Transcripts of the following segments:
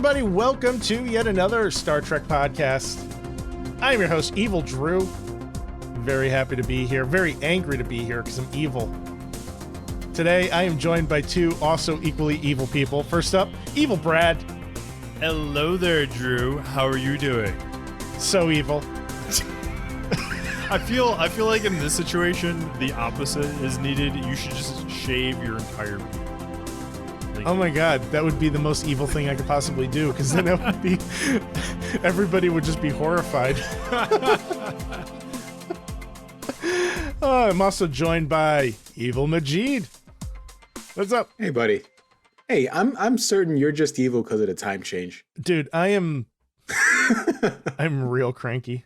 everybody. Welcome to yet another Star Trek podcast. I'm your host, Evil Drew. Very happy to be here. Very angry to be here because I'm evil. Today, I am joined by two also equally evil people. First up, Evil Brad. Hello there, Drew. How are you doing? So evil. I feel like in this situation, the opposite is needed. You should just shave your entire beard. Oh my god, that would be the most evil thing I could possibly do, because then it would be everybody would just be horrified. I'm also joined by Evil Majeed. What's up? Hey buddy. Hey, I'm certain you're just evil because of the time change. Dude, I'm real cranky.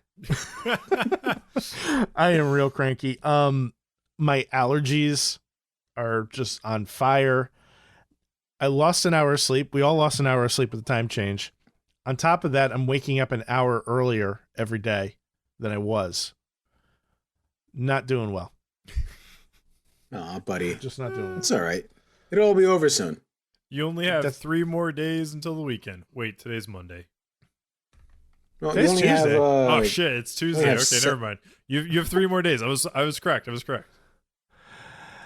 I am real cranky. My allergies are just on fire. I lost an hour of sleep. We all lost an hour of sleep with the time change. On top of that, I'm waking up an hour earlier every day than I was. Not doing well. Aw, buddy. Just not doing well. It's all right. It'll all be over soon. You only have 3 more days until the weekend. Wait, today's Monday. Well, Today's you only Tuesday. have, Oh shit, it's Tuesday. Okay, never mind. You have 3 more days. I was correct.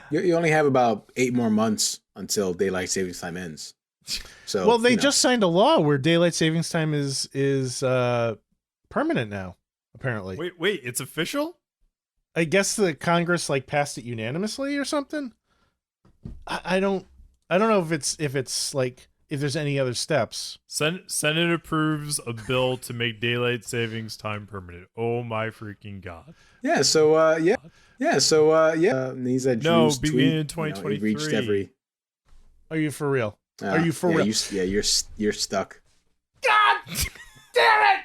You only have about 8 more months until daylight savings time ends. So Well, they just signed a law where daylight savings time is permanent now, apparently. Wait, it's official? I guess the Congress passed it unanimously or something. I don't know if it's if there's any other steps. Senate approves a bill to make daylight savings time permanent. Oh my freaking god. Yeah, so yeah. These are No, Drew's beginning in tweet, 2023. it reached every. Are you for real? Are you for real? You're stuck. God damn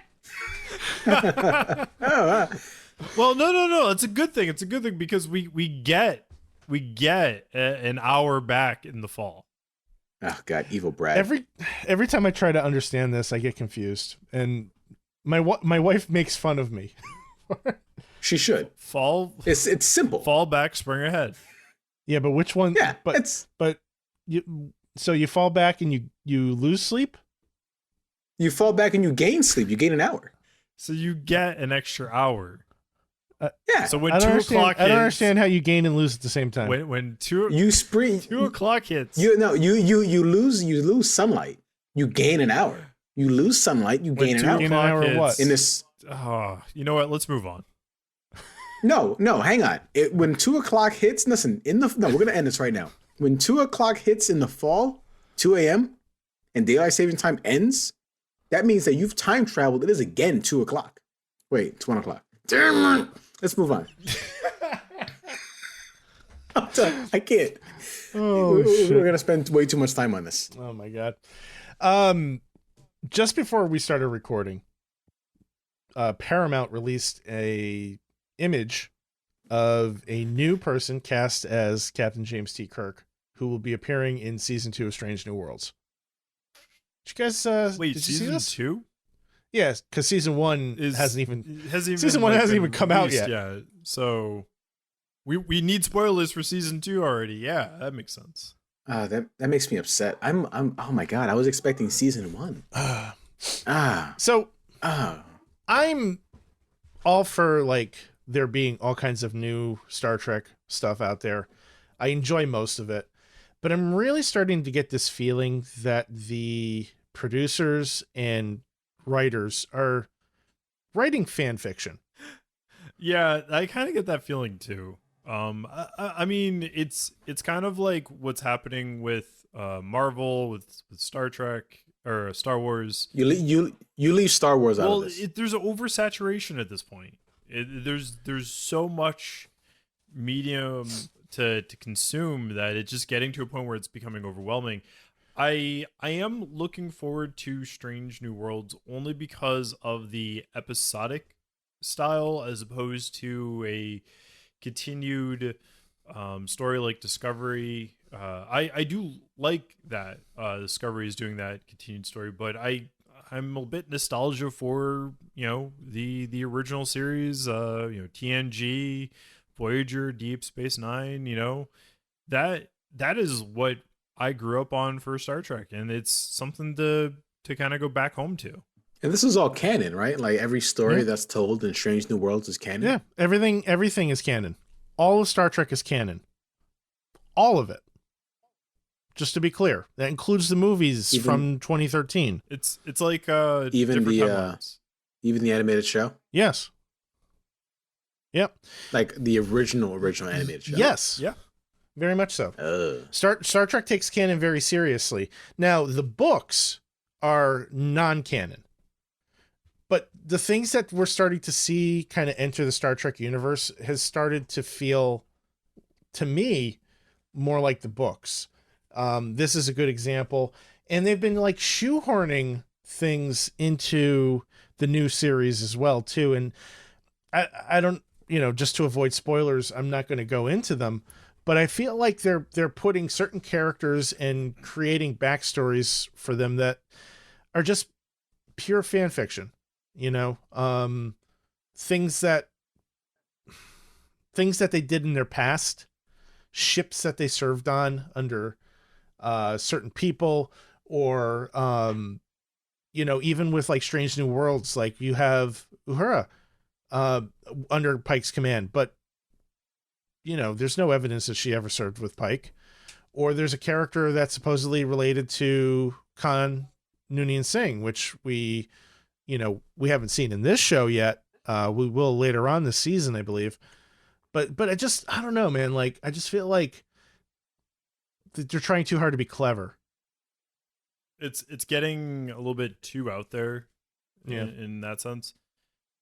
it! Well, no. It's a good thing. It's a good thing because we get an hour back in the fall. Oh God, evil Brad. Every time I try to understand this, I get confused, and my wife makes fun of me. She should. Fall. It's simple. Fall back, spring ahead. Yeah, but which one? Yeah, but you fall back and you lose sleep. You fall back and you gain sleep. You gain an hour. So you get an extra hour. Yeah. So when I don't 2 understand, o'clock hits, I don't understand how you gain and lose at the same time. when 2 o'clock hits. You lose sunlight. You gain an hour. You lose sunlight. You gain an hour. Gain an hour of what? In this. Oh, you know what? Let's move on. No, hang on. When 2 o'clock hits, listen. We're gonna end this right now. When 2 o'clock hits in the fall, 2 a.m. and daylight saving time ends, that means that you've time traveled. It is again 2 o'clock. Wait, it's 1 o'clock. Damn it. Let's move on. I can't. Oh, shit. We're gonna spend way too much time on this. Oh my god. Just before we started recording, Paramount released a image of a new person cast as Captain James T. Kirk, who will be appearing in season 2 of Strange New Worlds. Did you guys Wait, did you see season this? 2? Yes, because season 1 hasn't even come out yet. Yeah, so we need spoilers for season 2 already. Yeah, that makes sense. That makes me upset. I'm oh my god, I was expecting season 1. So I'm all for there being all kinds of new Star Trek stuff out there. I enjoy most of it, but I'm really starting to get this feeling that the producers and writers are writing fan fiction. Yeah, I kind of get that feeling too. I mean, it's kind of like what's happening with Marvel, with Star Trek or Star Wars. You leave Star Wars out of this. There's an oversaturation at this point. There's so much medium to consume that it's just getting to a point where it's becoming overwhelming. I am looking forward to Strange New Worlds only because of the episodic style as opposed to a continued story like Discovery. I do like that Discovery is doing that continued story, but I'm a bit nostalgia for the original series, TNG, Voyager, Deep Space Nine. That is what I grew up on for Star Trek, and it's something to to kind of go back home to. And this is all canon, right? Like every story that's told in Strange New Worlds is canon. Yeah, everything is canon. All of Star Trek is canon. All of it. Just to be clear, that includes the movies from 2013. It's like even the timelines. even the animated show. Yes. Yep. Like the original animated show. Yes. Yeah. Very much so. Star Trek takes canon very seriously. Now, the books are non-canon. But the things that we're starting to see kind of enter the Star Trek universe has started to feel, to me, more like the books. This is a good example. And they've been like shoehorning things into the new series as well, too. And I don't, just to avoid spoilers, I'm not going to go into them. But I feel like they're putting certain characters and creating backstories for them that are just pure fan fiction. Things that they did in their past, ships that they served on under certain people, or even with like Strange New Worlds, like you have Uhura under Pike's command, but there's no evidence that she ever served with Pike. Or there's a character that's supposedly related to Khan Noonien Singh, which we haven't seen in this show yet. We will later on this season, I believe. But I don't know, man. Like, I just feel like they're trying too hard to be clever. It's getting a little bit too out there. Yeah. In that sense.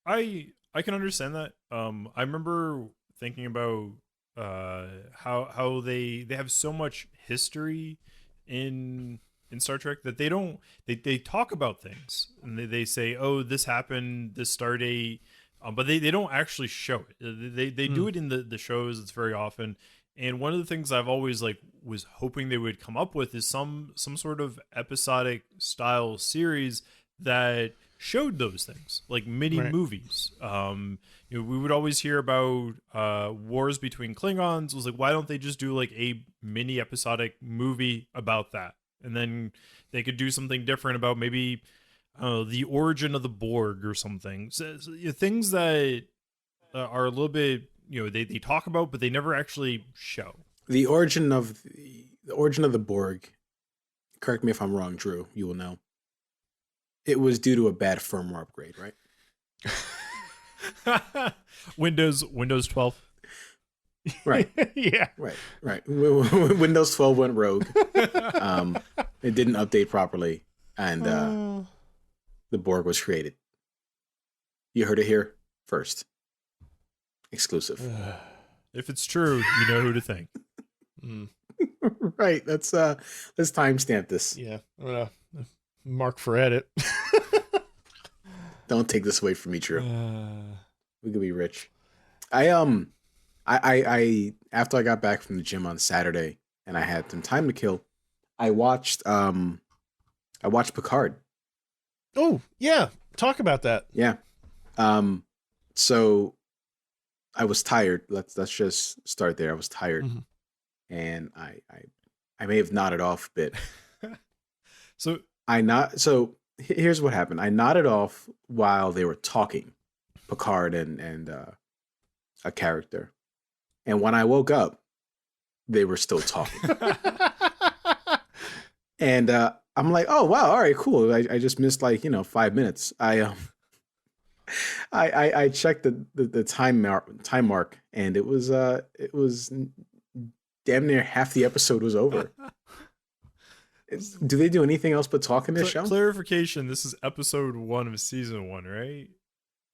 I can understand that. I remember thinking about how they have so much history in Star Trek that they talk about things, and they say, oh, this happened, this star date, but they don't actually show it. They do it in the shows. It's very often. And one of the things I've always was hoping they would come up with is some sort of episodic style series that showed those things, like mini movies. We would always hear about wars between Klingons. It was like, why don't they just do like a mini episodic movie about that? And then they could do something different about maybe the origin of the Borg or something. So, things that are a little bit, they talk about, but they never actually show. The origin of the Borg, correct me if I'm wrong, Drew, you will know. It was due to a bad firmware upgrade, right? Windows 12. Right. Yeah. Right. Windows 12 went rogue. It didn't update properly, and the Borg was created. You heard it here first. Exclusive. If it's true, you know who to thank. Right. Let's timestamp this. Yeah. Mark for edit. Don't take this away from me, Drew. We could be rich. I after I got back from the gym on Saturday and I had some time to kill, I watched Picard. Oh, yeah. Talk about that. Yeah. So I was tired. Let's just start there. I was tired. Mm-hmm. And I may have nodded off a bit. So here's what happened. I nodded off while they were talking, Picard and a character. And when I woke up, they were still talking. And I'm like, oh wow, all right, cool. I just missed 5 minutes. I checked the time mark, and it was damn near half the episode was over. Do they do anything else but talk in this show? Clarification: this is episode 1 of season 1, right?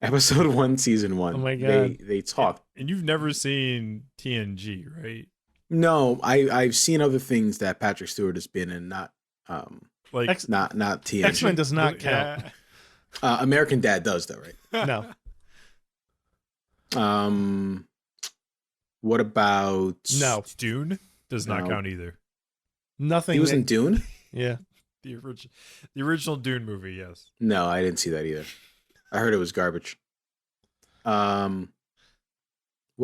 Episode 1, season 1. Oh my god, they talk. And you've never seen TNG, right? No, I've seen other things that Patrick Stewart has been in, not not TNG. X-Men does not count. Yeah. American Dad does though, right? No. What about Dune does not count either. Nothing. He was in Dune? Yeah. The original Dune movie, yes. No, I didn't see that either. I heard it was garbage. What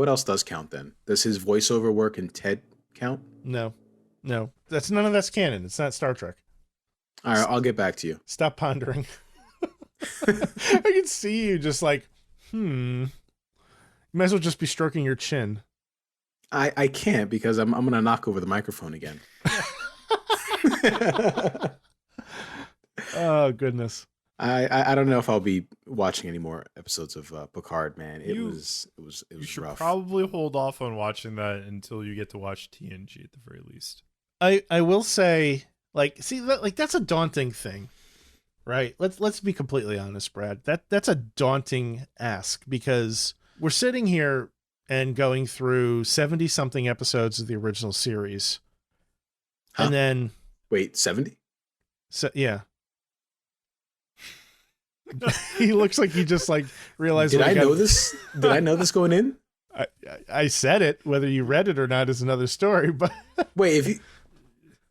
else does count then? Does his voiceover work in Ted count? No. None of that's canon. It's not Star Trek. All right, I'll get back to you. Stop pondering. I can see you just like, You might as well just be stroking your chin. I can't because I'm gonna knock over the microphone again. Oh goodness. I don't know if I'll be watching any more episodes of Picard, man. It was You should rough. probably hold off on watching that until you get to watch TNG at the very least. I will say, like, see that, like, that's a daunting thing, right? Let's be completely honest, Brad. That's a daunting ask because we're sitting here and going through 70 something episodes of the original series. Huh? And then Wait, 70? So yeah. He looks like he just like realized. Did I know this? Did I know this going in? I said it. Whether you read it or not is another story. But wait, if you,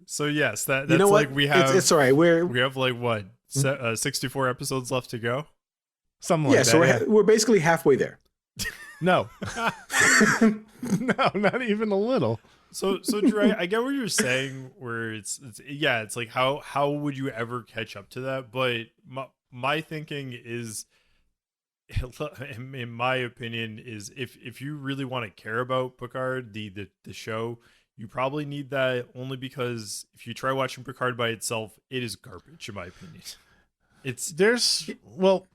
So yes, that's you know like what? we have. It's all right. We have like what 64 episodes left to go. something like Yeah, that. so we're basically halfway there. No, no, not even a little. So Drew, I get what you're saying. Where it's like how would you ever catch up to that? But my thinking is, in my opinion, is if you really want to care about Picard, the show, you probably need that only because if you try watching Picard by itself, it is garbage, in my opinion. Well,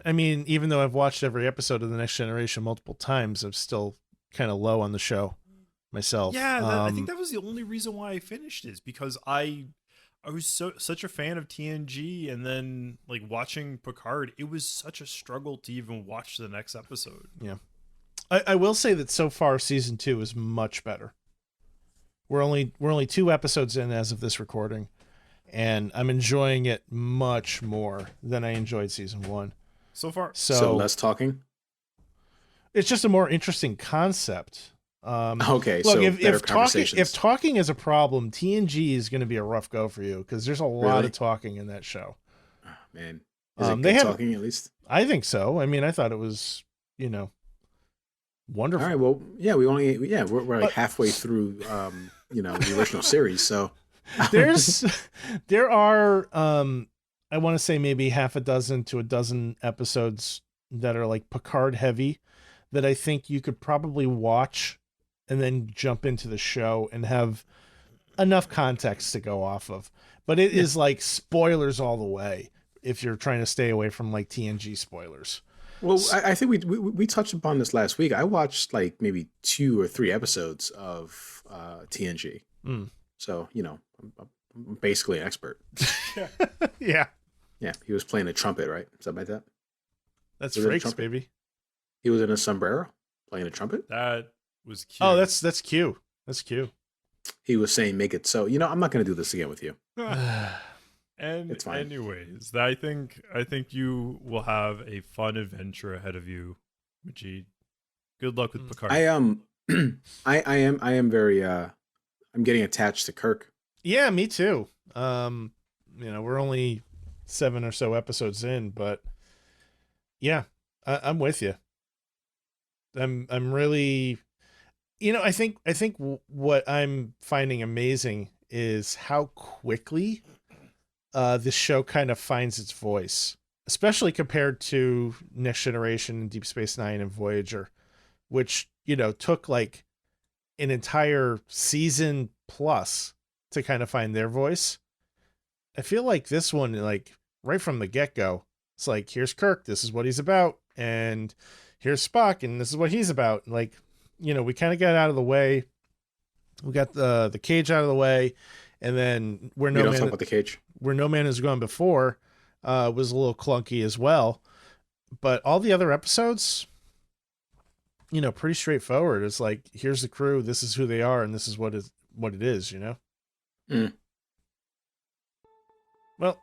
I mean, even though I've watched every episode of The Next Generation multiple times, I'm still kind of low on the show myself. Yeah, I think that was the only reason why I finished is because I was such a fan of TNG, and then like watching Picard, it was such a struggle to even watch the next episode. Yeah, I will say that so far season 2 is much better. We're only 2 episodes in as of this recording, and I'm enjoying it much more than I enjoyed season 1 so far. So less talking. It's just a more interesting concept. Okay, look, so if talking is a problem, TNG is going to be a rough go for you because there's a lot of talking in that show. Oh, man, is it good talking at least? I think so. I mean, I thought it was, wonderful. All right, well, yeah, we're like halfway through, the original series. So there are, I want to say maybe half a dozen to a dozen episodes that are like Picard heavy that I think you could probably watch and then jump into the show and have enough context to go off of. But it is like spoilers all the way if you're trying to stay away from like TNG spoilers. Well, I think we touched upon this last week. I watched like maybe 2 or 3 episodes of TNG. So, I'm basically an expert. Yeah. Yeah, he was playing a trumpet, right? Something like that. That's Frakes, baby. He was in a sombrero playing a trumpet. That was cute. Oh, that's cute. That's cute. He was saying, "Make it so." I'm not going to do this again with you. And it's fine. Anyways, I think you will have a fun adventure ahead of you, Majeed. Good luck with Picard. I am very I'm getting attached to Kirk. Yeah, me too. We're only 7 or so episodes in, but yeah, I'm with you. I'm really, I think what I'm finding amazing is how quickly this show kind of finds its voice, especially compared to Next Generation and Deep Space Nine and Voyager, which, took like an entire season plus to kind of find their voice. I feel like this one, like right from the get-go, it's like, here's Kirk, this is what he's about, and here's Spock, and this is what he's about. Like, we kind of got out of the way. We got the cage out of the way, and then We don't talk about the cage. Where No Man Has Gone Before was a little clunky as well. But all the other episodes, pretty straightforward. It's like, here's the crew, this is who they are, and this is what it is, Well,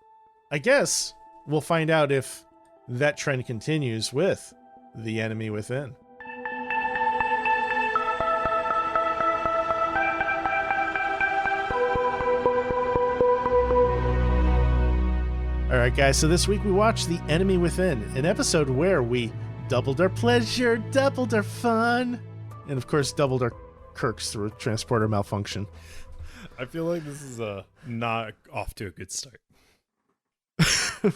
I guess we'll find out if that trend continues with The Enemy Within. All right, guys, so this week we watched The Enemy Within, an episode where we doubled our pleasure, doubled our fun, and of course doubled our Kirks through a transporter malfunction. I feel like this is not off to a good start.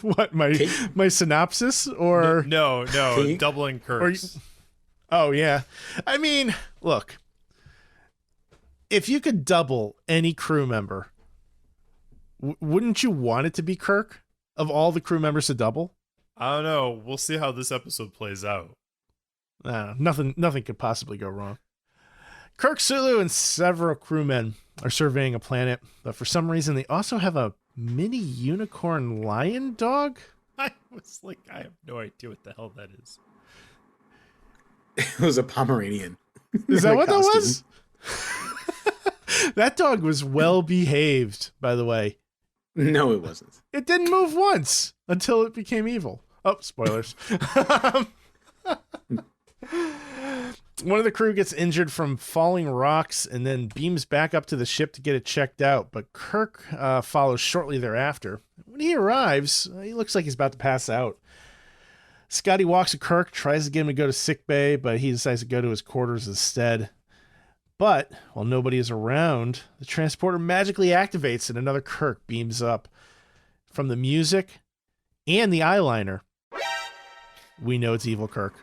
What, my synopsis or No, you- doubling Kirk's. Oh yeah. I mean, look. If you could double any crew member, wouldn't you want it to be Kirk of all the crew members to double? I don't know. We'll see how this episode plays out. Nothing could possibly go wrong. Kirk, Sulu, and several crewmen are surveying a planet, but for some reason they also have a mini unicorn lion dog. I was like, I have no idea what the hell that is. It was a Pomeranian. Is that In a what costume. that was? That dog was well behaved, by the way. No, it wasn't. It didn't move once until it became evil. Oh, spoilers. One of the crew gets injured from falling rocks and then beams back up to the ship to get it checked out, but Kirk follows shortly thereafter. When he arrives, he looks like he's about to pass out. Scotty walks to Kirk, tries to get him to go to sickbay, but he decides to go to his quarters instead. But while nobody is around, the transporter magically activates and another Kirk beams up. From the music and the eyeliner, we know it's evil Kirk.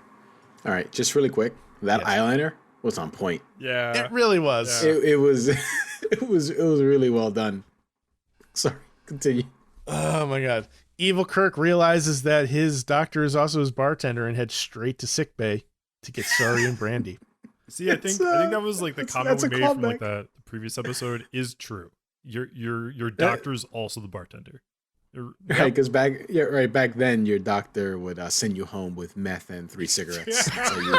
All right, just really quick. That Yes. eyeliner was on point. Yeah. It really was. Yeah. It was it was really well done. Sorry, continue. Oh my god. Evil Kirk realizes that his doctor is also his bartender and heads straight to sickbay to get Sari and Brandy. See, I think that was like the comment that's we a made from like callback. the previous episode is true. Your doctor's also the bartender. Right, because back then your doctor would send you home with meth and 3 cigarettes. That's how you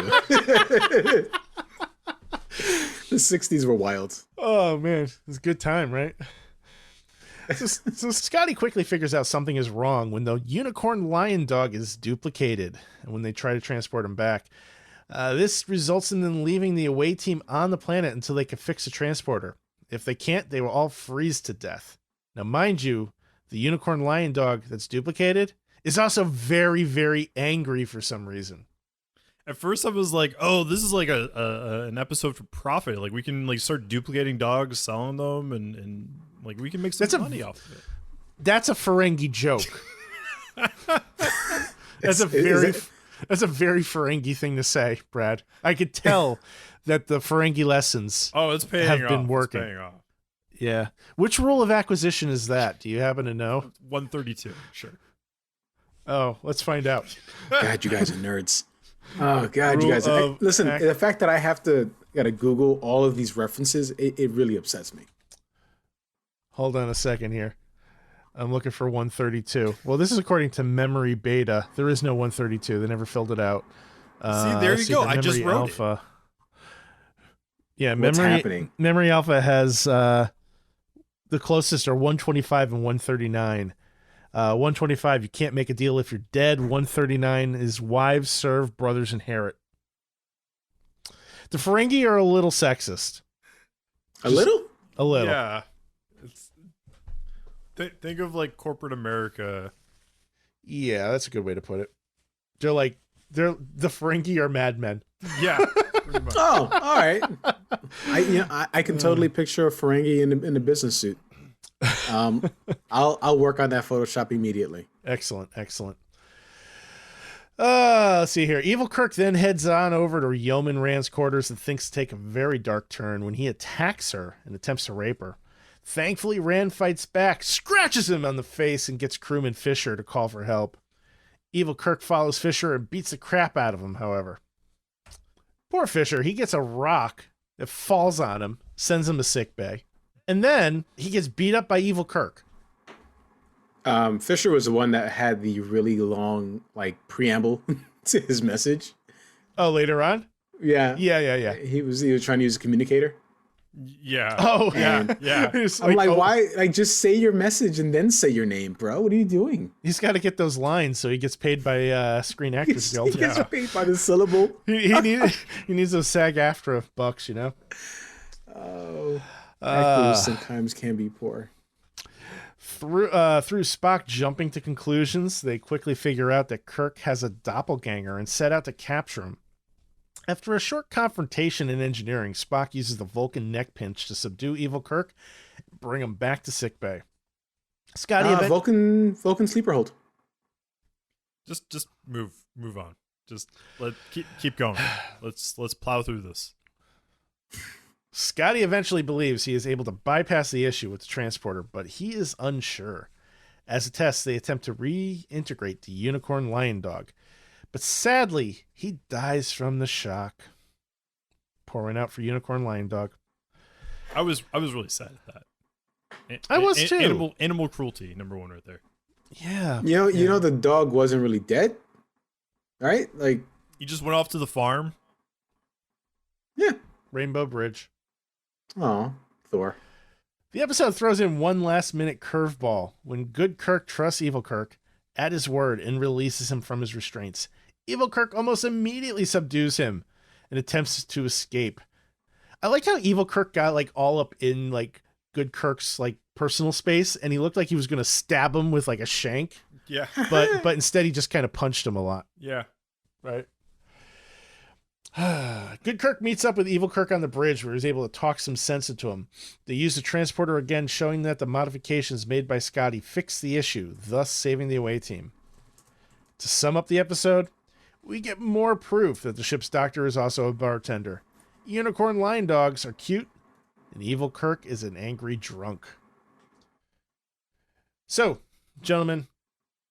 the 60s were wild. Oh man, it's a good time, right? So Scotty quickly figures out something is wrong when the unicorn lion dog is duplicated and when they try to transport him back. This results in them leaving the away team on the planet until they can fix the transporter. If they can't, they will all freeze to death. Now, mind you, the unicorn lion dog that's duplicated is also very, very angry for some reason. At first, I was like, "Oh, this is like an episode for profit. Like we can like start duplicating dogs, selling them, and like we can make some money off of it." That's a Ferengi joke. That's a very Ferengi thing to say, Brad. I could tell that the Ferengi lessons Oh, it's paying have off. been working. It's paying off. Yeah. Which rule of acquisition is that? Do you happen to know? 132, sure. Oh, let's find out. God, you guys are nerds. Oh God, you Rule guys. of Listen, the fact that I gotta Google all of these references, it really upsets me. Hold on a second here. I'm looking for 132. Well, this is according to Memory Beta. There is no 132. They never filled it out. See, there you go. I just Memory wrote Alpha. Yeah, What's happening? Memory Alpha has the closest are 125 and 139. 125, you can't make a deal if you're dead. 139 is wives serve, brothers inherit. The Ferengi are a little sexist. A little? A little. Yeah. It's think of like corporate America. Yeah, that's a good way to put it. The Ferengi are madmen. Yeah. Pretty much. Oh, all right. I can totally picture a Ferengi in a business suit. I'll work on that Photoshop immediately. Excellent. Let's see here. Evil Kirk then heads on over to Yeoman Rand's quarters and thinks to take a very dark turn when he attacks her and attempts to rape her. Thankfully, Rand fights back, scratches him on the face, and gets crewman Fisher to call for help. Evil Kirk follows Fisher and beats the crap out of him, however. Poor Fisher, he gets a rock that falls on him, sends him to sickbay. And then he gets beat up by Evil Kirk. Fisher was the one that had the really long preamble to his message. Oh, later on? Yeah. Yeah. He was trying to use a communicator. Yeah. Oh, And Yeah. He's I'm like, oh, why? Just say your message and then say your name, bro. What are you doing? He's got to get those lines, so he gets paid by Screen Actors He Guild. gets paid by the syllable. He needs those SAG-AFTRA bucks, you know. Oh, actors sometimes can be poor. Through Spock jumping to conclusions, they quickly figure out that Kirk has a doppelganger and set out to capture him. After a short confrontation in engineering, Spock uses the Vulcan neck pinch to subdue Evil Kirk and bring him back to sickbay. Scotty, Vulcan sleeper hold. Just move on. Just keep going. Let's plow through this. Scotty eventually believes he is able to bypass the issue with the transporter, but he is unsure. As a test, they attempt to reintegrate the unicorn lion dog, but sadly, he dies from the shock. Pouring out for unicorn lion dog. I was really sad at that. I was too. Animal cruelty, number one right there. Yeah. You know the dog wasn't really dead, right? Like he just went off to the farm. Yeah. Rainbow Bridge. Oh, Thor. The episode throws in one last-minute curveball when good Kirk trusts evil Kirk at his word and releases him from his restraints. Evil Kirk almost immediately subdues him and attempts to escape. I like how evil Kirk got like all up in like good Kirk's like personal space, and he looked like he was going to stab him with like a shank. Yeah. But instead he just kind of punched him a lot. Yeah. Right. Good Kirk meets up with evil Kirk on the bridge where he's able to talk some sense into him. They use the transporter again, showing that the modifications made by Scotty fix the issue, thus saving the away team. To sum up the episode, we get more proof that the ship's doctor is also a bartender. Unicorn lion dogs are cute, and evil Kirk is an angry drunk. So, gentlemen,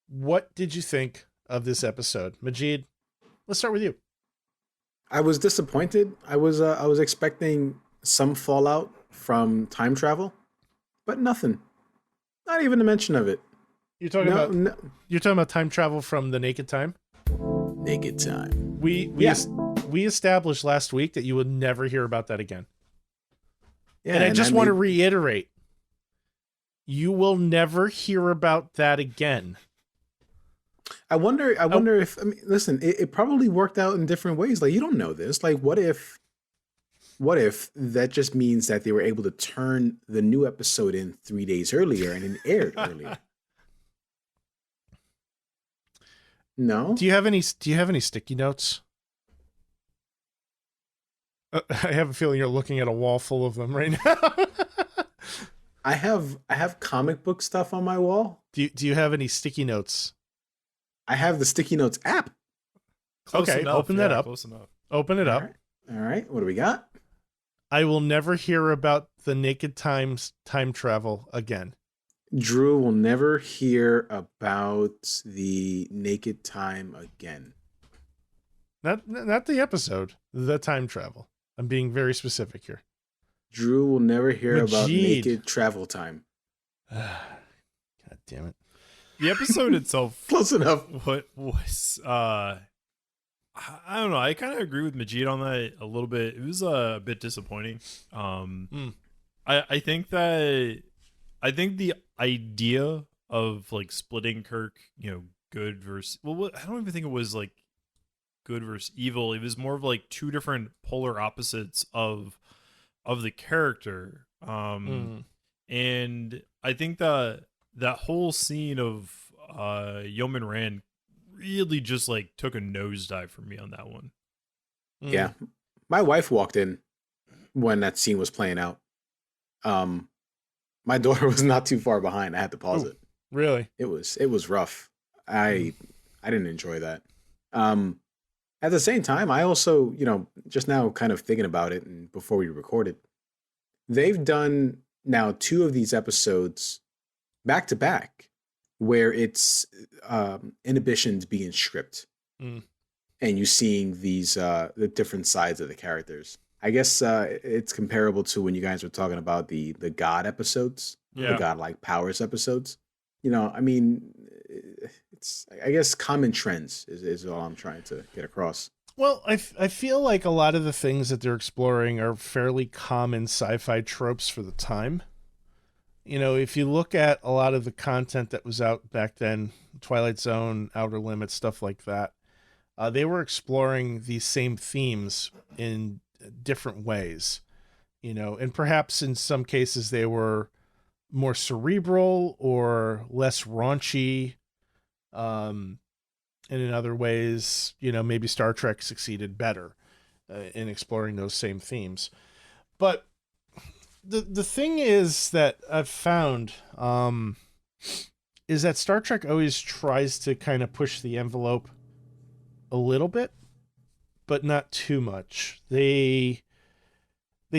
what did you think of this episode? Majeed, let's start with you. I was disappointed. I was expecting some fallout from time travel, but nothing. Not even a mention of it. You're talking about time travel from the Naked Time? Naked Time. We established last week that you would never hear about that again. Yeah, and I just want to reiterate, you will never hear about that again. I wonder if, I mean, listen, it probably worked out in different ways. Like, you don't know this. Like, what if that just means that they were able to turn the new episode in 3 days earlier and it aired earlier? No. Do you have any sticky notes? I have a feeling you're looking at a wall full of them right now. I have comic book stuff on my wall. Do you have any sticky notes? I have the sticky notes app. Close enough, open that up. Close enough. Open it up. All right. What do we got? I will never hear about the Naked Time's time travel again. Drew will never hear about the Naked Time again. Not the episode, the time travel. I'm being very specific here. Drew will never hear about Majeed. Naked Travel Time. God damn it. The episode itself Close enough. what was I don't know. I kind of agree with Majeed on that a little bit. It was a bit disappointing. I think the idea of like splitting Kirk, good versus I don't even think it was like good versus evil. It was more of like two different polar opposites of the character. And I think that whole scene of Yeoman Rand really just like took a nosedive for me on that one. Yeah. My wife walked in when that scene was playing out. My daughter was not too far behind. I had to pause it. Really? It was rough. I didn't enjoy that. At the same time, I also, just now kind of thinking about it and before we recorded, they've done now 2 of these episodes back to back where it's inhibitions being stripped and you seeing these the different sides of the characters. I guess it's comparable to when you guys were talking about the God episodes, the God-like powers episodes. I mean, it's, I guess, common trends is all I'm trying to get across. Well, I feel like a lot of the things that they're exploring are fairly common sci-fi tropes for the time. If you look at a lot of the content that was out back then, Twilight Zone, Outer Limits, stuff like that, they were exploring these same themes in different ways, and perhaps in some cases they were more cerebral or less raunchy. And in other ways, maybe Star Trek succeeded better in exploring those same themes. But the thing is that I've found is that Star Trek always tries to kind of push the envelope a little bit, but not too much. They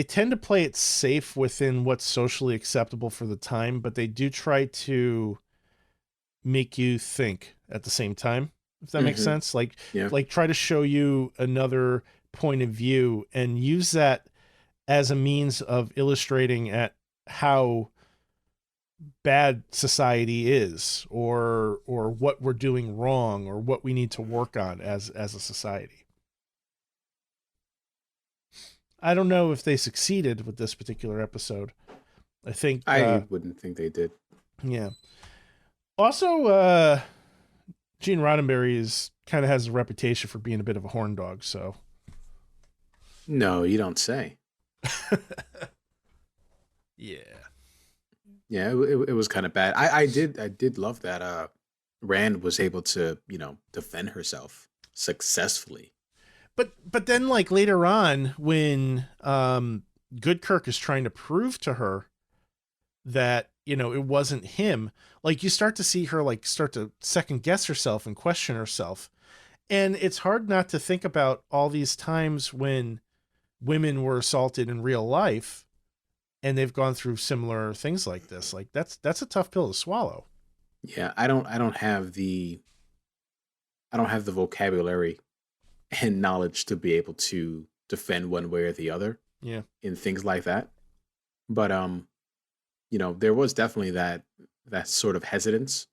tend to play it safe within what's socially acceptable for the time, but they do try to make you think at the same time, if that makes sense. Like try to show you another point of view and use that as a means of illustrating at how bad society is, or what we're doing wrong, or what we need to work on as a society. I don't know if they succeeded with this particular episode. I wouldn't think they did. Yeah. Also, Gene Roddenberry has a reputation for being a bit of a horn dog, so. No, you don't say. Yeah. Yeah, it was kind of bad. I did love that Rand was able to, defend herself successfully. But then, like, later on, when good Kirk is trying to prove to her that, it wasn't him, like, you start to see her, like, start to second guess herself and question herself. And it's hard not to think about all these times when women were assaulted in real life and they've gone through similar things like this. Like, that's a tough pill to swallow. Yeah, I don't have the vocabulary and knowledge to be able to defend one way or the other. Yeah. In things like that. But there was definitely that sort of hesitance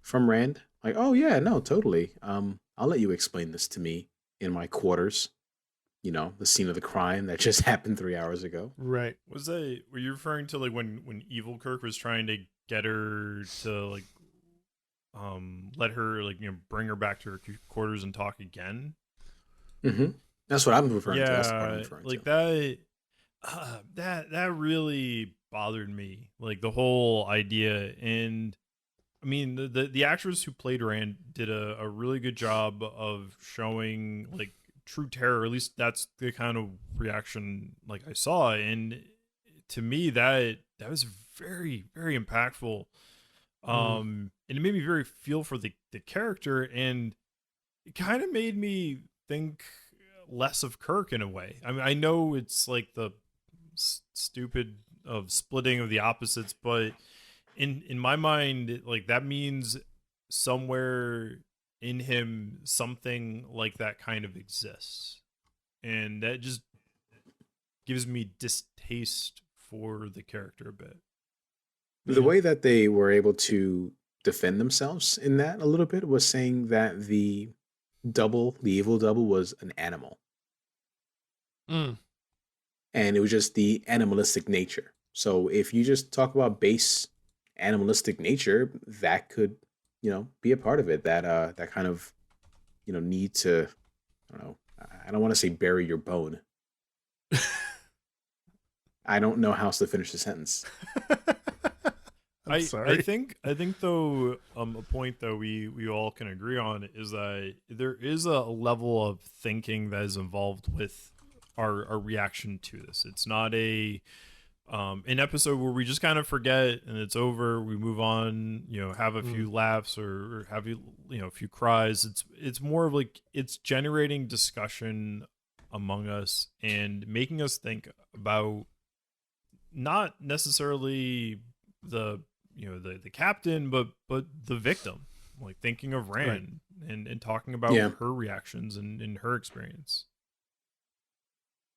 from Rand. Like, oh yeah, no, totally. I'll let you explain this to me in my quarters. The scene of the crime that just happened 3 hours ago. Right. Were you referring to, like, when evil Kirk was trying to get her to, like, let her, like, bring her back to her quarters and talk again? Mm-hmm. That's what I'm referring to. Yeah, That's what I'm referring like to. that really bothered me. Like, the whole idea. And I mean, the actress who played Rand did a really good job of showing, like, true terror. At least that's the kind of reaction, like, I saw. And to me, that was very, very impactful. And it made me very feel for the character, and it kind of made me think less of Kirk in a way. I mean, I know it's like the stupid of splitting of the opposites, but in my mind, like, that means somewhere in him something like that kind of exists, and that just gives me distaste for the character a bit. The way that they were able to defend themselves in that a little bit was saying that the evil double, was an animal. And it was just the animalistic nature. So if you just talk about base animalistic nature, that could, be a part of it. That kind of, need to, I don't know. I don't want to say bury your bone. I don't know how else to finish the sentence. I'm sorry. I think though, a point that we all can agree on is that there is a level of thinking that is involved with our reaction to this. It's not an episode where we just kind of forget and it's over. We move on, have a few laughs or have a few cries. It's more of like, it's generating discussion among us and making us think about not necessarily the captain, but the victim, like thinking of Rand, right, and talking about her reactions and her experience.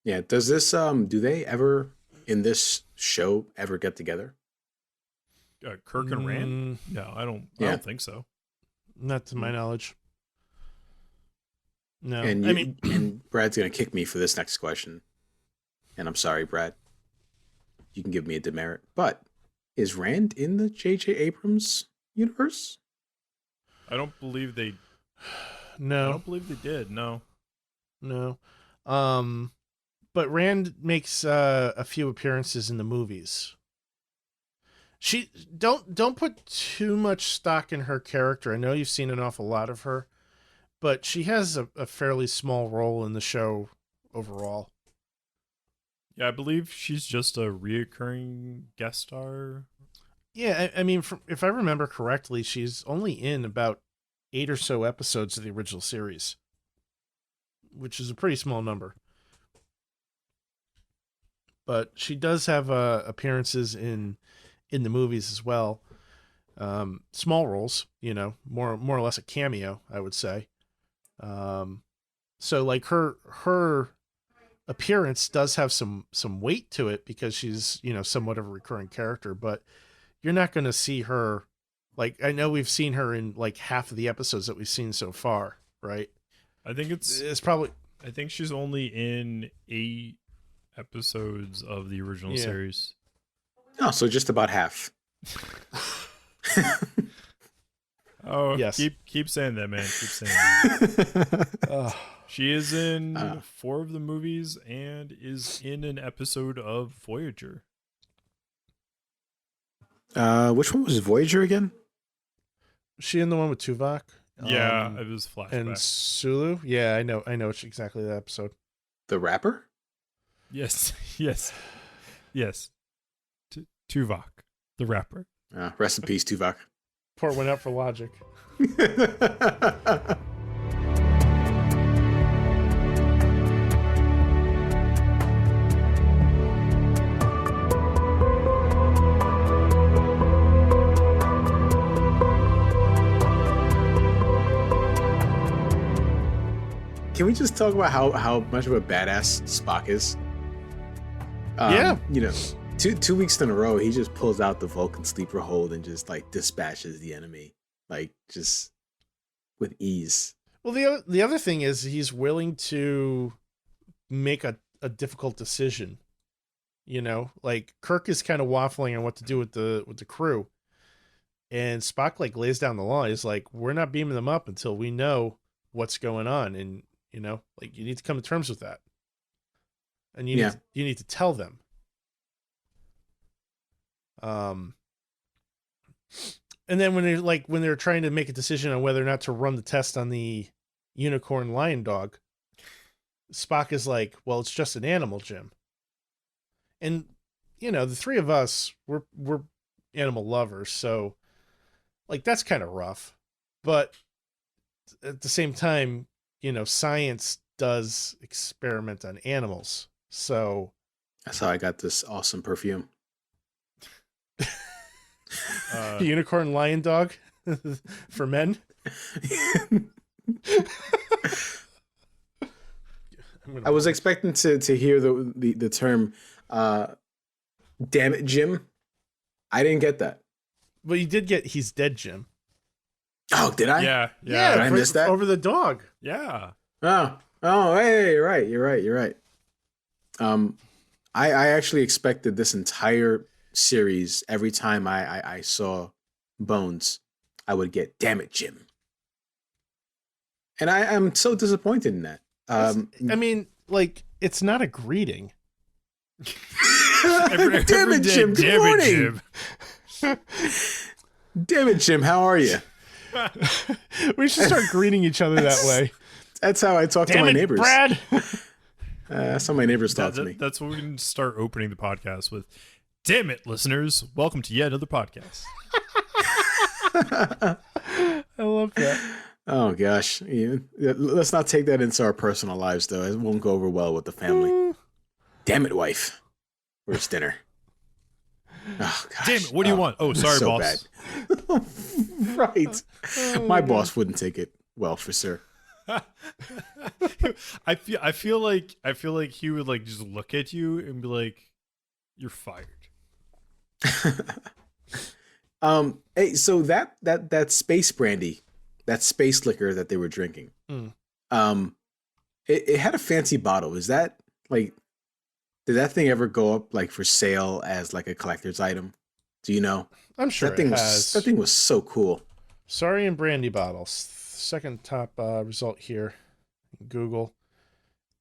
Yeah. Does this do they ever in this show ever get together? Kirk and Rand? No, I don't think so. Not to my knowledge. No. And and Brad's gonna kick me for this next question. And I'm sorry, Brad. You can give me a demerit. But is Rand in the J.J. Abrams universe? I don't believe they. No. I don't believe they did. No. But Rand makes a few appearances in the movies. She don't put too much stock in her character. I know you've seen an awful lot of her, but she has a fairly small role in the show overall. Yeah, I believe she's just a reoccurring guest star. Yeah, I mean, if I remember correctly, she's only in about 8 or so episodes of the original series, which is a pretty small number. But she does have appearances in the movies as well. Small roles, more or less a cameo, I would say. So like her appearance does have some weight to it because she's somewhat of a recurring character, but you're not going to see her. Like, I know we've seen her in like half of the episodes that we've seen so far, right? I think it's probably. I think she's only in 8 episodes of the original series. Oh, so just about half. Oh, yes. Keep saying that, man. Keep saying that. She is in 4 of the movies and is in an episode of Voyager. Which one was Voyager again? She in the one with Tuvok? Yeah, it was flashback. And Sulu? Yeah, I know it's exactly that episode. The rapper? Yes. Tuvok, the rapper. Rest in peace, Tuvok. Poor went out for logic. Can we just talk about how much of a badass Spock is? Yeah. Two weeks in a row, he just pulls out the Vulcan sleeper hold and just like dispatches the enemy, like just with ease. Well, the other thing is he's willing to make a difficult decision. Like Kirk is kind of waffling on what to do with the crew, and Spock like lays down the law. He's like, we're not beaming them up until we know what's going on, and like you need to come to terms with that, and you need to tell them. And then when they're trying to make a decision on whether or not to run the test on the unicorn lion dog, Spock is like, well, it's just an animal, Jim. And the three of us, we're animal lovers, so like that's kind of rough. But at the same time, science does experiment on animals. So that's how I got this awesome perfume. Unicorn lion dog for men. I was expecting to hear the term damn it, Jim. I didn't get that. Well, you did get he's dead, Jim. Oh, did I? Yeah. Did I miss that? Over the dog. Yeah. Oh, hey, you're right. You're right. I actually expected this entire series, every time I saw Bones, I would get damn it, Jim. And I am so disappointed in that. I mean, like, it's not a greeting. Damn it, Jim. Good morning. Damn it, Jim. How are you? We should start greeting each other that way. That's how I talk to my neighbors. Brad. That's how my neighbors talk to me. That's what we can start opening the podcast with. Damn it, listeners. Welcome to yet another podcast. I love that. Oh, gosh. Yeah. Let's not take that into our personal lives, though. It won't go over well with the family. Damn it, wife. Where's dinner? Oh, gosh. Damn it, what do you want? Oh, sorry, so boss. Bad. Right. My boss wouldn't take it well for sir. I feel like he would like just look at you and be like, "You're fired." Hey, so that space brandy, that space liquor that they were drinking, it had a fancy bottle. Is that like, did that thing ever go up like for sale as like a collector's item? Do you know? I'm sure that thing was so cool. Sorry, and brandy bottles. Second top result here. Google.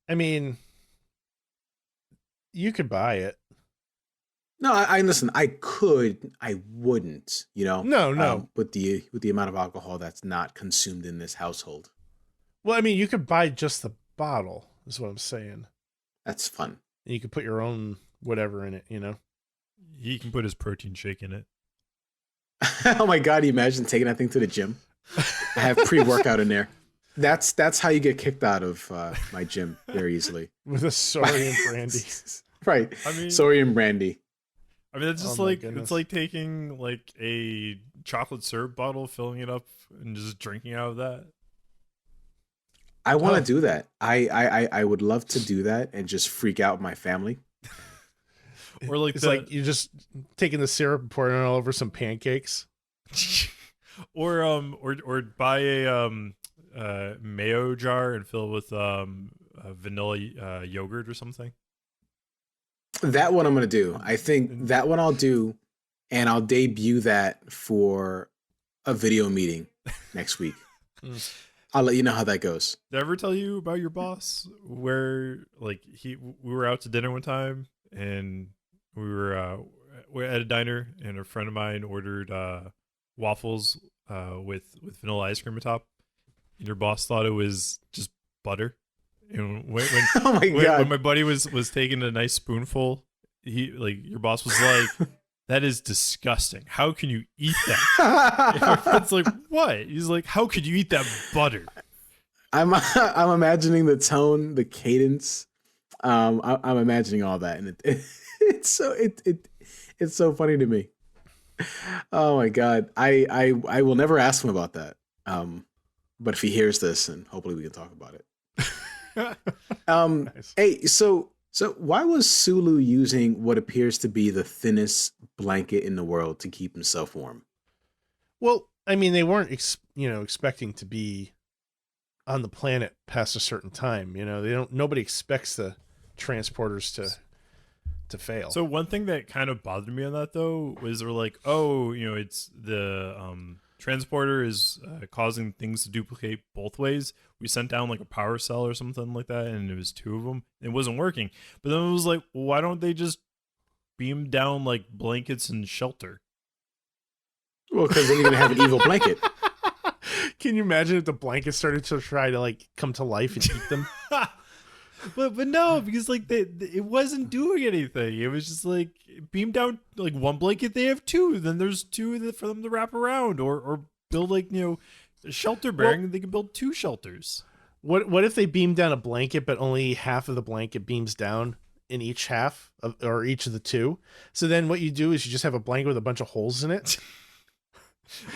I mean, you could buy it. No, I listen. I could. I wouldn't. No. With the amount of alcohol that's not consumed in this household. Well, I mean, you could buy just the bottle. Is what I'm saying. That's fun. And you could put your own whatever in it. He can put his protein shake in it. Oh my god! You imagine taking that thing to the gym? I have pre-workout in there. That's how you get kicked out of my gym very easily. With a Sorian brandy. Right. I mean, Sorian brandy. I mean, it's just Oh my like goodness. it's like taking like a chocolate syrup bottle, filling it up, and just drinking out of that. I want to Oh. do that. I would love to do that and just freak out my family. Or like It's like you're just taking the syrup and pouring it all over some pancakes. or buy a mayo jar and fill it with vanilla yogurt or something. That one I'm gonna do. I think that one I'll do, and I'll debut that for a video meeting next week. I'll let you know how that goes. Did I ever tell you about your boss? Where like we were out to dinner one time and we're at a diner and a friend of mine ordered waffles with vanilla ice cream on top. And your boss thought it was just butter. And when Oh my god! when my buddy was taking a nice spoonful, your boss was like, "That is disgusting. How can you eat that?" And my friend's like, "What?" He's like, "How could you eat that butter?" I'm imagining the tone, the cadence. I'm imagining all that, and it's so funny to me. Oh my god! I will never ask him about that. But if he hears this, and hopefully we can talk about it. Nice. Hey, so why was Sulu using what appears to be the thinnest blanket in the world to keep himself warm? Well, I mean, they weren't expecting to be on the planet past a certain time. Nobody expects the transporters to fail. So one thing that kind of bothered me on that though was they're like, oh, it's the transporter is causing things to duplicate both ways. We sent down like a power cell or something like that, and it was two of them. It wasn't working. But then it was like, well, why don't they just beam down like blankets and shelter? Well, because then you're gonna have an evil blanket. Can you imagine if the blanket started to try to like come to life and eat them? But no, because like it wasn't doing anything. It was just like beam down like one blanket. They have two. Then there's two for them to wrap around or build like a shelter bearing. They can build two shelters. What if they beam down a blanket, but only half of the blanket beams down in each half or each of the two? So then what you do is you just have a blanket with a bunch of holes in it.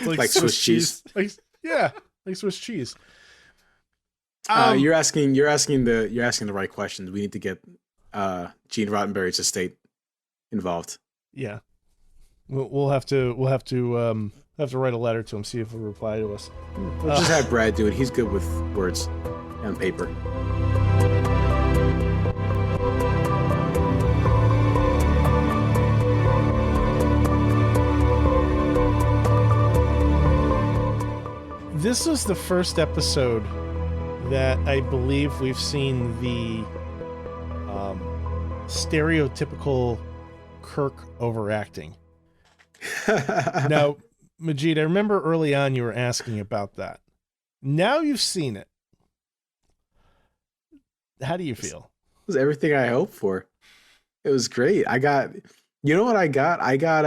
It's Like Swiss cheese. Like Swiss cheese. You're asking the right questions. We need to get Gene Roddenberry's estate involved. Yeah, we'll have to write a letter to him, see if he'll reply to us. We'll just have Brad do it. He's good with words and paper. This was the first episode that I believe we've seen the stereotypical Kirk overacting. Now, Majeed, I remember early on you were asking about that. Now you've seen it. How do you feel? It was everything I hoped for. It was great. You know what I got? I got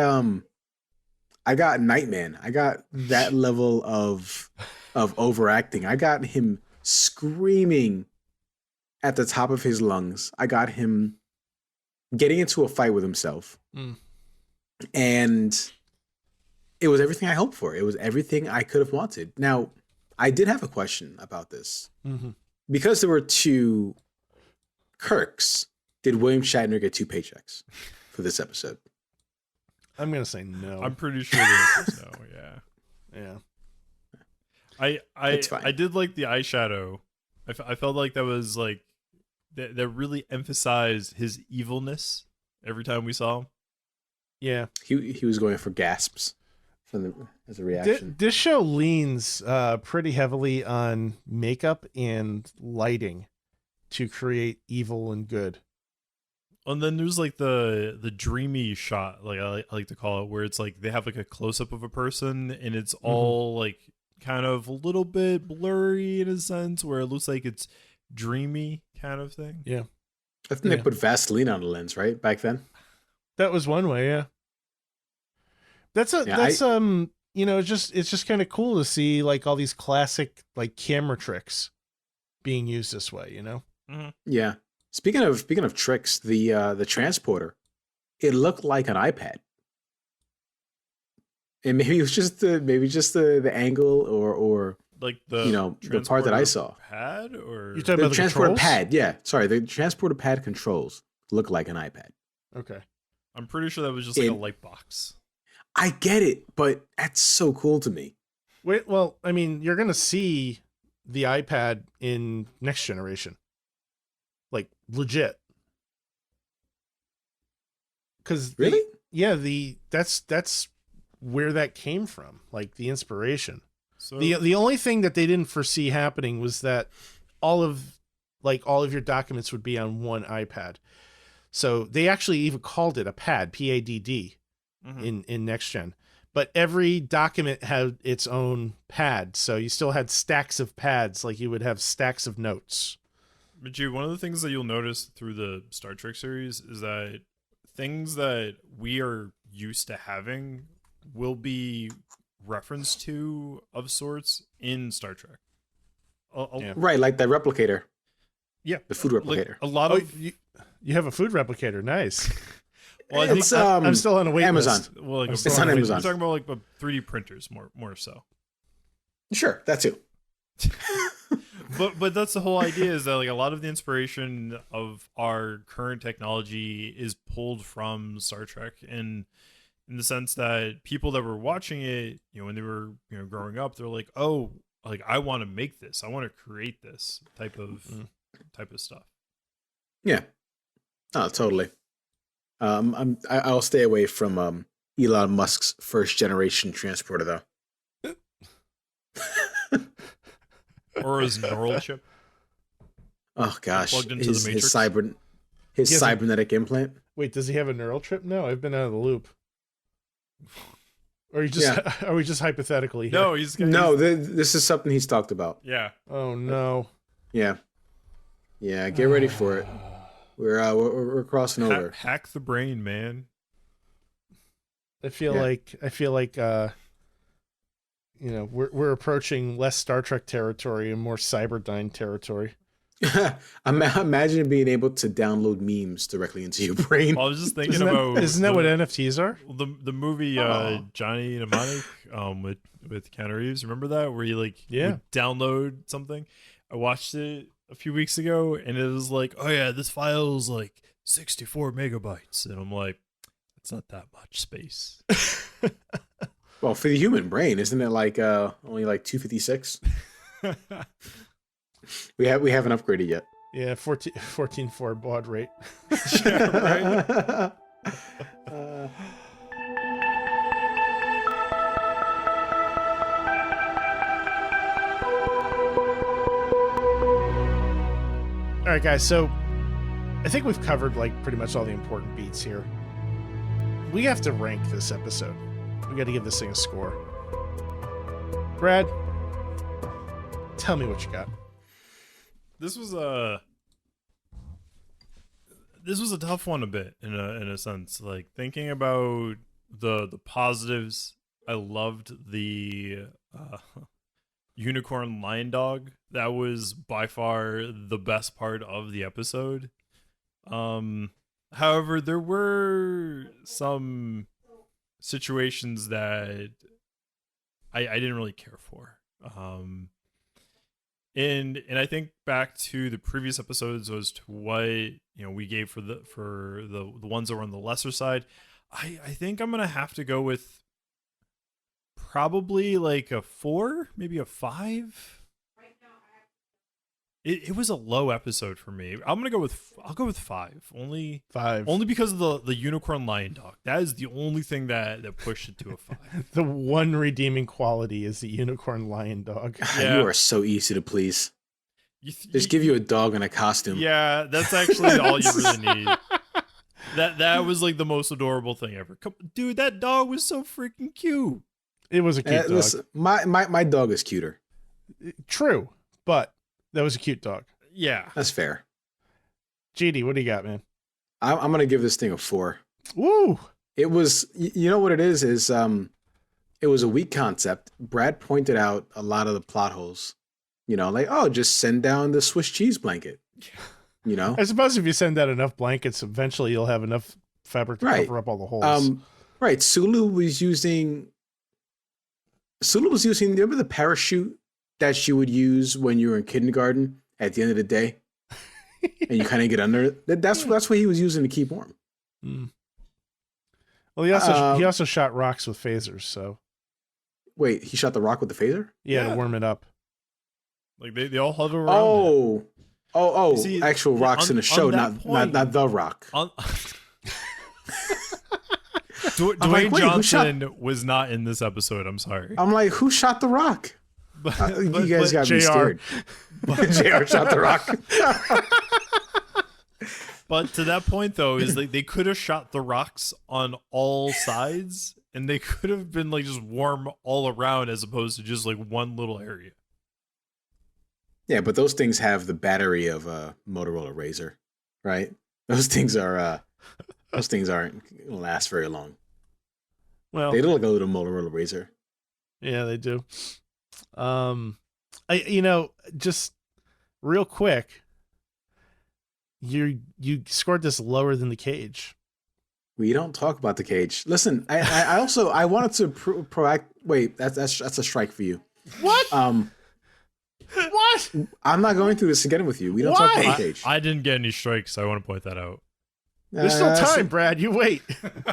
Nightman. I got that level of overacting. I got him screaming at the top of his lungs. I got him getting into a fight with himself. And it was everything I hoped for. It was everything I could have wanted. Now, I did have a question about this. Mm-hmm. Because there were two Kirks, did William Shatner get two paychecks for this episode? I'm going to say no. I'm pretty sure the answer is no. Yeah. Yeah. I did like the eyeshadow. I felt like that was like that really emphasized his evilness every time we saw him. Yeah. He was going for gasps as a reaction. This show leans pretty heavily on makeup and lighting to create evil and good. And then there's like the dreamy shot, like I like to call it, where it's like they have like a close up of a person and it's all like kind of a little bit blurry in a sense, where it looks like it's dreamy kind of thing. Yeah. I think they put Vaseline on the lens, right? Back then. That was one way, yeah. That's Yeah, it's just kind of cool to see like all these classic like camera tricks being used this way, you know? Yeah. Speaking of tricks, the transporter, it looked like an iPad. And maybe it was just the angle or Like the the part that I transporter saw. pad, or You're talking The about the transporter controls? pad, yeah. Sorry, the transporter pad controls look like an iPad. Okay. I'm pretty sure that was just like a light box. I get it, but that's so cool to me. Wait, well, I mean, you're gonna see the iPad in next generation, like legit. Because Really? that's where that came from, like the inspiration. So The only thing that they didn't foresee happening was that all of your documents would be on one iPad. So they actually even called it a pad, PADD, in next gen. But every document had its own pad, so you still had stacks of pads, like you would have stacks of notes. Majeed, one of the things that you'll notice through the Star Trek series is that things that we are used to having will be referenced to of sorts in Star Trek. Yeah. Right, like the replicator, Yeah, the food replicator. Like a lot Oh, of you have a food replicator, nice. well, I think It's I'm still on a wait Amazon. list. well, like I'm a- still It's on a wait Amazon. I'm list. talking about like 3D printers more so. Sure, that too. But that's the whole idea, is that like a lot of the inspiration of our current technology is pulled from Star Trek, and in the sense that people that were watching it, when they were growing up, they're like, oh, like I want to make this, I want to create this type of stuff. Yeah. Oh, totally. I'll stay away from Elon Musk's first generation transporter though. Or his neural chip. Oh gosh, Plugged into his the Matrix. his He has a- cybernetic implant. Wait, does he have a neural chip? No, I've been out of the loop. Or are we just hypothetically here? No, he's No, this is something he's talked about. yeah. Oh no. Yeah, get ready for it. We're crossing over. Hack the brain, man. I feel like we're approaching less Star Trek territory and more Cyberdyne territory. Imagine being able to download memes directly into your brain. Well, I was just thinking Isn't about that what NFTs are? the movie Johnny Mnemonic with Keanu Reeves. Remember that, where you would download something? I watched it a few weeks ago, and it was like, oh yeah, this file is like 64 megabytes, and I'm like, it's not that much space. Well, for the human brain, isn't it like only like 256? We haven't upgraded yet. Yeah, 14.4 baud rate. Yeah, All right, guys. So I think we've covered like pretty much all the important beats here. We have to rank this episode. We got to give this thing a score. Brad, tell me what you got. This was a tough one a bit in a sense. Like, thinking about the positives, I loved the unicorn lion dog. That was by far the best part of the episode. However, there were some situations that I didn't really care for. And I think back to the previous episodes as to what we gave for the ones that were on the lesser side. I think I'm gonna have to go with probably like a 4, maybe a 5. It was a low episode for me. I'll go with 5. Only 5. Only because of the unicorn lion dog. That is the only thing that pushed it to a 5. The one redeeming quality is the unicorn lion dog. Yeah. You are so easy to please. Just give you a dog and a costume. Yeah, that's actually all you really need. That was like the most adorable thing ever. Dude, that dog was so freaking cute. It was a cute dog. Listen, my dog is cuter. True, but that was a cute dog. Yeah. That's fair. GD, what do you got, man? I'm gonna give this thing a 4. Woo! It was, you know what it is it was a weak concept. Brad pointed out a lot of the plot holes. You know, like, oh, just send down the Swiss cheese blanket. You know, I suppose if you send out enough blankets, eventually you'll have enough fabric to Right. cover up all the holes. Right. Sulu was using. Remember the parachute that she would use when you were in kindergarten at the end of the day, and you kind of get under it. That's what he was using to keep warm. Mm. Well, he also shot rocks with phasers. So wait, he shot the rock with the phaser? Yeah, to warm it up. Like they all huddle around. Oh! See, actual rocks in the show, not the rock. Dwayne Johnson was not in this episode. I'm sorry. I'm like, who shot the rock? You guys got me JR. scared. JR shot the rock. But to that point, though, is like they could have shot the rocks on all sides, and they could have been like just warm all around, as opposed to just like one little area. Yeah, but those things have the battery of a Motorola Razr, right? Those things aren't gonna last very long. Well, They look like a little Motorola Razr. yeah, they do. Just real quick, you scored this lower than the cage. We don't talk about the cage. Listen, I wanted to proact. Wait, that's a strike for you. What? What? I'm not going through this again with you. We don't Why? talk about the cage. I didn't get any strikes. I want to point that out. There's still time, Brad. You wait.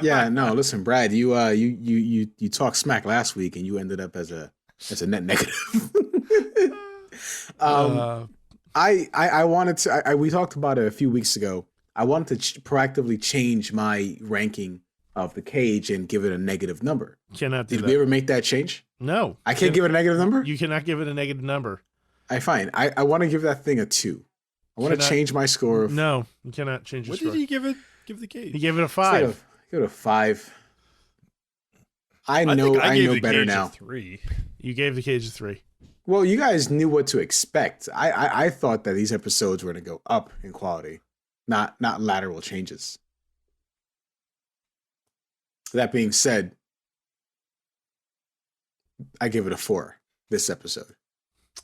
Yeah, no. Listen, Brad, you talked smack last week, and you ended up as a net negative. I wanted to. We talked about it a few weeks ago. I wanted to proactively change my ranking of the cage and give it a negative number. Cannot do Did that. we ever make that change? No. I can't give it a negative number? You cannot give it a negative number. Fine. I want to give that thing a 2. I want to change my score. No, you cannot change your What score. did he give it? Give the cage? He gave it a 5. Give it a 5. I think know the better cage now. A 3. You gave the cage a 3. Well, you guys knew what to expect. I thought that these episodes were going to go up in quality, not lateral changes. That being said, I give it a 4 this episode.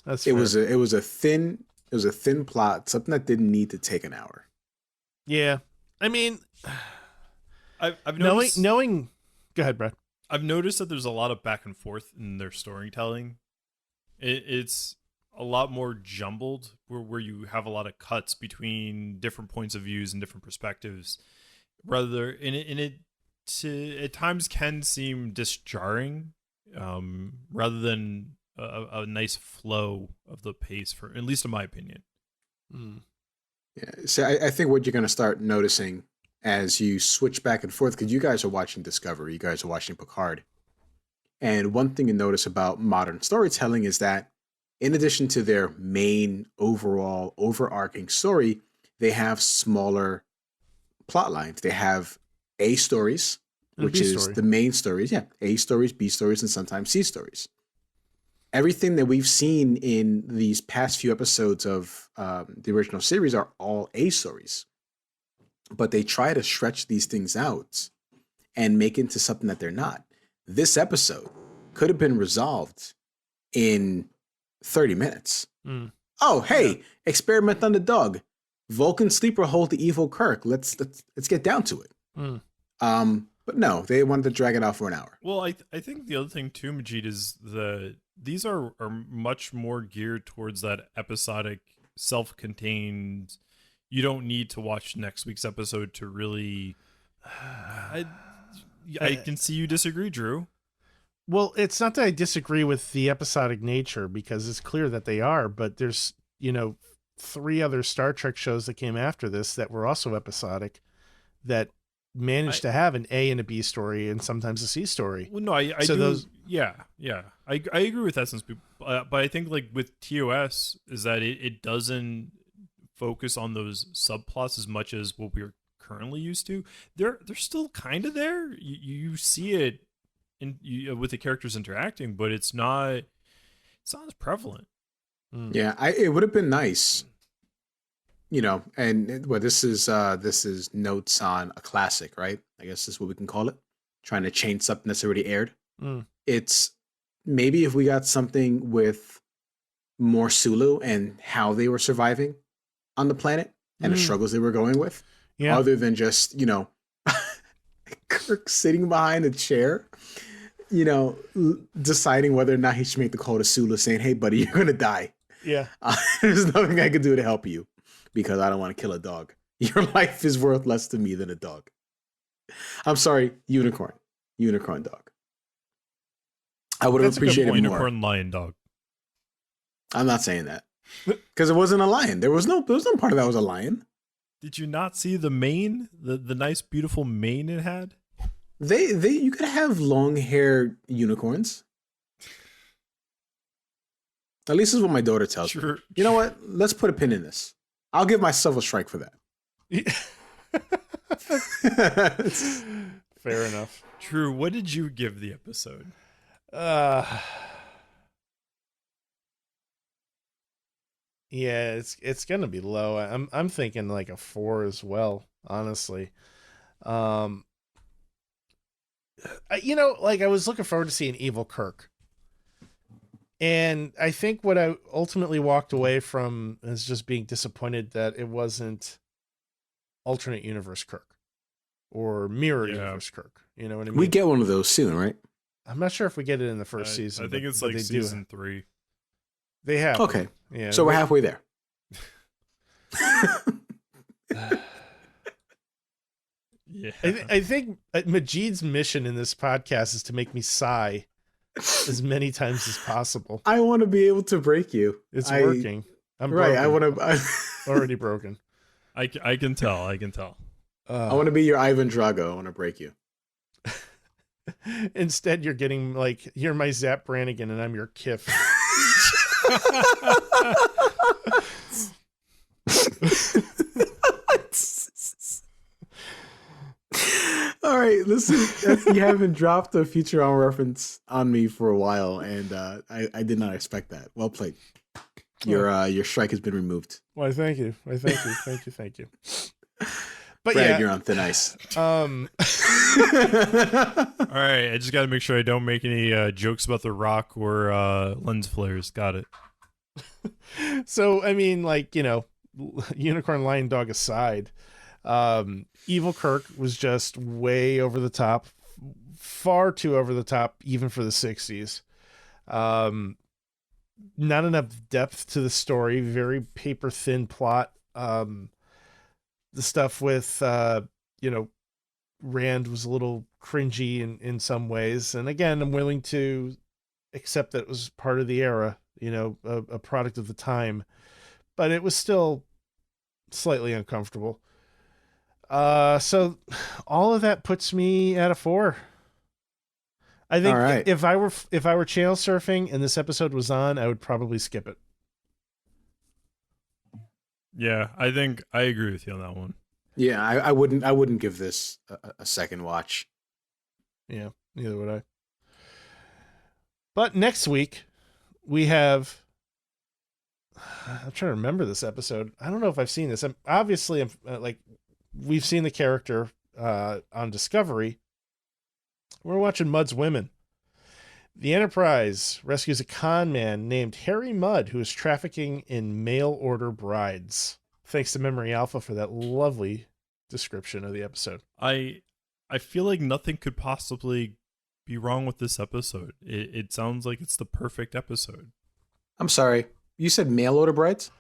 That's it fair. was a thin plot, something that didn't need to take an hour. Yeah. I mean, I've noticed, knowing. Go ahead, Brad. I've noticed that there's a lot of back and forth in their storytelling. It's a lot more jumbled, where you have a lot of cuts between different points of views and different perspectives. Rather, it at times can seem disjarring, rather than a nice flow of the pace, for at least in my opinion. Mm. Yeah, so I think what you're going to start noticing as you switch back and forth, because you guys are watching Discovery, you guys are watching Picard. And one thing you notice about modern storytelling is that in addition to their main overall overarching story, they have smaller plot lines. They have A stories, which is the main stories. Yeah, A stories, B stories, and sometimes C stories. Everything that we've seen in these past few episodes of the original series are all A stories. But they try to stretch these things out and make into something that they're not. This episode could have been resolved in 30 minutes. Mm. Oh, hey, experiment on the dog. Vulcan sleeper hold the evil Kirk. Let's get down to it. Mm. But no, they wanted to drag it out for an hour. Well, I think the other thing too, Majeed, is these are much more geared towards that episodic, self-contained. You don't need to watch next week's episode to really. I can see you disagree, Drew. Well, it's not that I disagree with the episodic nature, because it's clear that they are, but there's, 3 other Star Trek shows that came after this that were also episodic that managed to have an A and a B story and sometimes a C story. Well, no, I so do. Those, yeah. I agree with that, but I think like with TOS is that it doesn't focus on those subplots as much as what we're currently used to. They're still kind of there. You see it with the characters interacting, but it's not as prevalent. Yeah, it would have been nice, and this is notes on a classic, right? I guess this is what we can call it. trying to change something that's already aired. Mm. It's maybe if we got something with more Sulu and how they were surviving on the planet and the struggles they were going with, other than just, Kirk sitting behind a chair, deciding whether or not he should make the call to Sulu saying, hey, buddy, you're going to die. Yeah. There's nothing I can do to help you because I don't want to kill a dog. Your life is worth less to me than a dog. I'm sorry, unicorn dog. I would have appreciated more. Unicorn lion dog. I'm not saying that because it wasn't a lion. There was no part of that was a lion. Did you not see the mane? The nice, beautiful mane it had? You could have long-haired unicorns. At least is what my daughter tells me. You know what? Let's put a pin in this. I'll give myself a strike for that. Fair enough. Drew, what did you give the episode? Yeah, it's gonna be low. I'm thinking like a 4 as well, honestly. I was looking forward to seeing Evil Kirk. And I think what I ultimately walked away from is just being disappointed that it wasn't alternate universe Kirk or mirror universe Kirk. You know what I mean? We get one of those soon, right? I'm not sure if we get it in the first season. I think it's like season 3. They have. Okay. Yeah. So we're halfway there. Yeah. I think Majeed's mission in this podcast is to make me sigh as many times as possible. I want to be able to break you. It's working. I'm right. broken. I want to. Already broken. I can tell. I want to be your Ivan Drago. I want to break you. Instead, you're getting you're my Zap Brannigan and I'm your Kif. All right, listen. You haven't dropped a Futurama reference on me for a while, and I did not expect that. Well played. Your strike has been removed. Why? Thank you. Thank you. But Brad, you're on thin ice. All right, I just got to make sure I don't make any jokes about The Rock or lens flares. Got it. So, I mean, Unicorn Lion Dog aside, Evil Kirk was just way over the top, far too over the top, even for the 60s. Not enough depth to the story, very paper thin plot. The stuff with, Rand was a little cringy in some ways. And again, I'm willing to accept that it was part of the era, a product of the time, but it was still slightly uncomfortable. So all of that puts me at a 4. I think if I were channel surfing and this episode was on, I would probably skip it. Yeah, I think I agree with you on that one. Yeah, I wouldn't give this a second watch. Yeah, neither would I. But next week we have, I'm trying to remember this episode. I don't know if I've seen this. We've seen the character on Discovery. We're watching Mudd's Women. The Enterprise rescues a con man named Harry Mudd who is trafficking in mail order brides. Thanks to Memory Alpha for that lovely description of the episode. I feel like nothing could possibly be wrong with this episode. It sounds like it's the perfect episode. I'm sorry. You said mail order brides?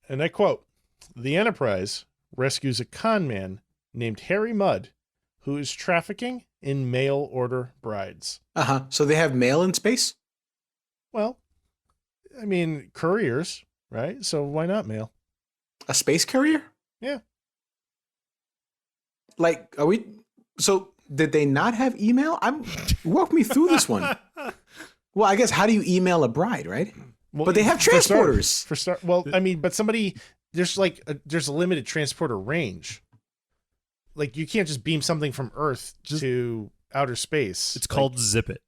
And I quote, "The Enterprise rescues a con man named Harry Mudd who is trafficking in mail order brides." Uh-huh. So they have mail in space? Well, I mean, couriers, right? So why not mail? A space courier? Yeah. So did they not have email? Walk me through this one. Well, I guess how do you email a bride, right? Well, but they have transporters. But somebody, there's a limited transporter range. Like, you can't just beam something from Earth to outer space. It's called Zip It.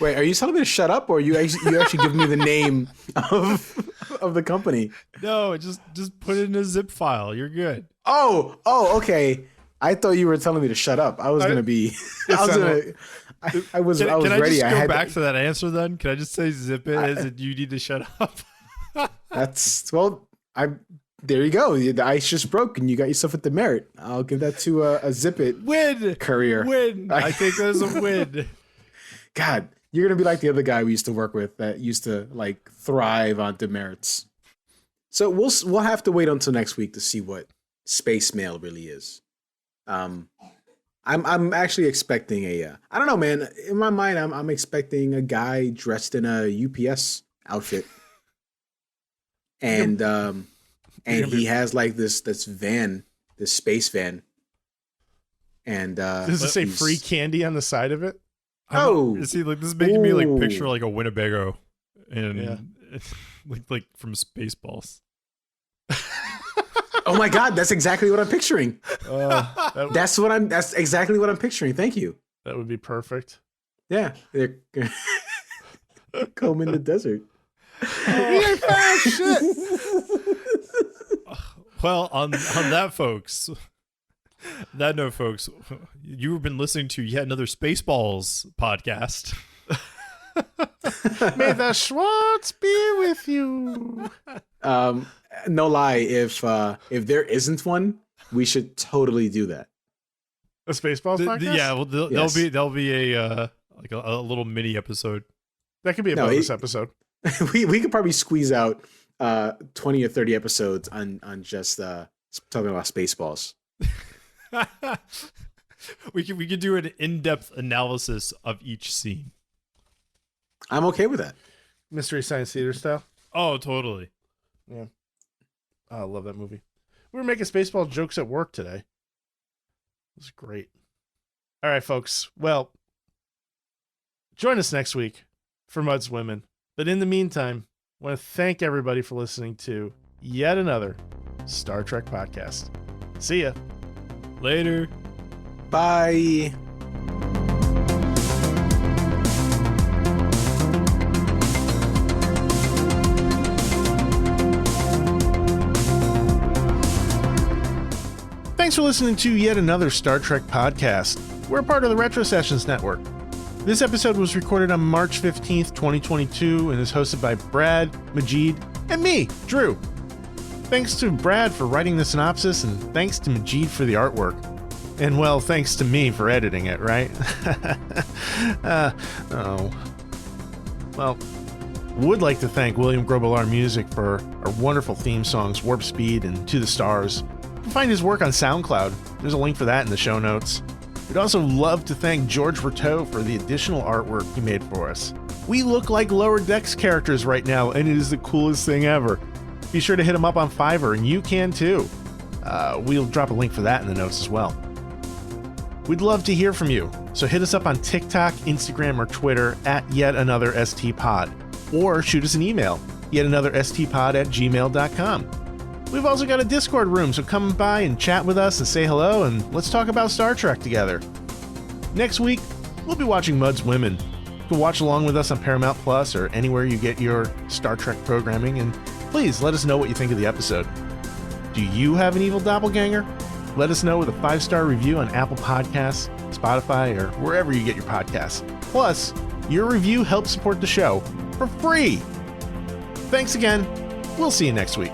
Wait, are you telling me to shut up, or you actually give me the name of the company? No, just put it in a zip file. You're good. Oh, okay. I thought you were telling me to shut up. I was gonna be. I was Can I ready. just I go had back to that answer then? Can I just say zip it as in you need to shut up? That's there you go. The ice just broke and you got yourself a demerit. I'll give that to a zip it Win. courier. Win. I think that's a win. God, you're gonna be like the other guy we used to work with that used to like thrive on demerits. So we'll have to wait until next week to see what space mail really is. I'm actually expecting I don't know, man. In my mind, I'm expecting a guy dressed in a UPS outfit, and he has like this van, this space van, and does it say free candy on the side of it? See, like this is making me like picture like a Winnebago, and like from Spaceballs. Oh my God, that's exactly what I'm picturing. That's exactly what I'm picturing. Thank you. That would be perfect. Yeah, they're combing the desert. Shit. Well, on that, folks. That note, folks, you've been listening to yet another Spaceballs podcast. May the Schwartz be with you. No lie, if there isn't one, we should totally do that. A Spaceballs podcast? Yeah, well, there'll be a like a little mini episode. That could be a bonus episode. we could probably squeeze out 20 or 30 episodes on just talking about Spaceballs. we could do an in-depth analysis of each scene. I'm okay with that. Mystery Science Theater style. Oh, totally. Yeah. Oh, I love that movie. We were making Spaceball jokes at work today. It was great. All right, folks. Well, join us next week for Mud's Women. But in the meantime, I want to thank everybody for listening to yet another Star Trek podcast. See ya. Later. Bye. Thanks for listening to yet another Star Trek podcast. We're a part of the Retro Sessions Network. This episode was recorded on March 15th, 2022, and is hosted by Brad, Majeed, and me, Drew. Thanks to Brad for writing the synopsis, and thanks to Majeed for the artwork. And, well, thanks to me for editing it, right? Well, would like to thank William Grobelar Music for our wonderful theme songs, Warp Speed and To the Stars. You can find his work on SoundCloud. There's a link for that in the show notes. We'd also love to thank George Rateau for the additional artwork he made for us. We look like Lower Decks characters right now, and it is the coolest thing ever. Be sure to hit him up on Fiverr, and you can too. We'll drop a link for that in the notes as well. We'd love to hear from you, so hit us up on TikTok, Instagram, or Twitter at yetanotherstpod, or shoot us an email, yetanotherstpod@gmail.com. We've also got a Discord room, so come by and chat with us and say hello, and let's talk about Star Trek together. Next week, we'll be watching Mud's Women. You can watch along with us on Paramount Plus or anywhere you get your Star Trek programming, and please let us know what you think of the episode. Do you have an evil doppelganger? Let us know with a 5-star review on Apple Podcasts, Spotify, or wherever you get your podcasts. Plus, your review helps support the show for free. Thanks again. We'll see you next week.